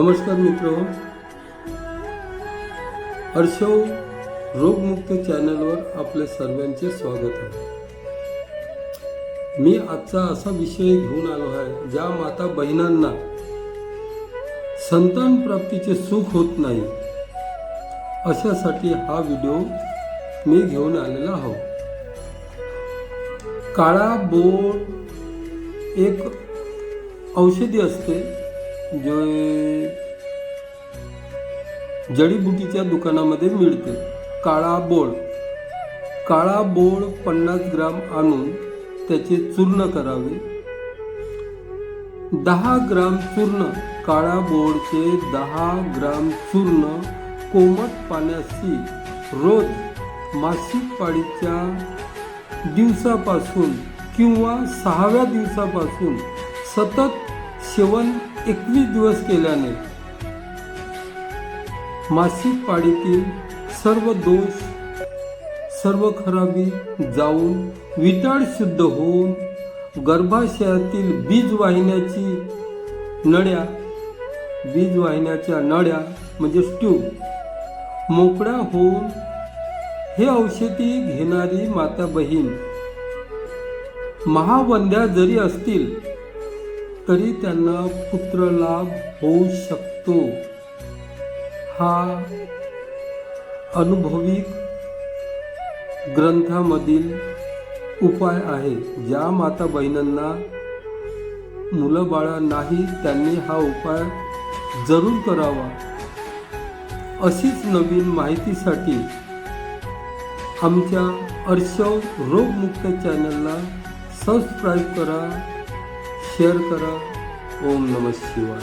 नमस्कार मित्र, अर्शव रोगमुक्त चॅनलवर आपले सर्वांचे स्वागत आहे। मी आजचा असा विषय घेऊन आलो आहे ज्या माता बहिणांना संतान प्राप्तीचे सुख होत नाही अशासाठी हा व्हिडिओ मी घेऊन आलेला आहो। काळा बोळ एक औषधी असते जे जडीबुटीच्या दुकानामध्ये मिळते। काळा बोळ 50 ग्राम आणून त्याचे चूर्ण करावे। 10 ग्राम चूर्ण, काळा बोळचे 10 ग्राम चूर्ण कोमट पाण्याशी रोज मासिक पाळीच्या दिवसापासून किंवा 6व्या दिवसापासून सतत सेवन 21 दिवस केल्याने मासिक पाळीतील सर्व दोष, सर्व खराबी जाऊन विटाळ शुद्ध होऊन गर्भाशयातील बीजवाहिन्याच्या नळ्या म्हणजे ट्यूब मोकळ्या होऊन हे औषधी घेणारी माता बहीण महावंद्या जरी असतील तरी त्यांना पुत्रलाभ होऊ शकतो। हा अनुभवी ग्रंथामधील उपाय आहे। ज्या माता बहिणींना मुलं बाळ नाही त्यांनी हा उपाय जरूर करावा। अशीच नवीन माहितीसाठी आमच्या अर्शव रोगमुक्त चॅनलला सबस्क्राईब करा, शेअर करा। ओम नमः शिवाय।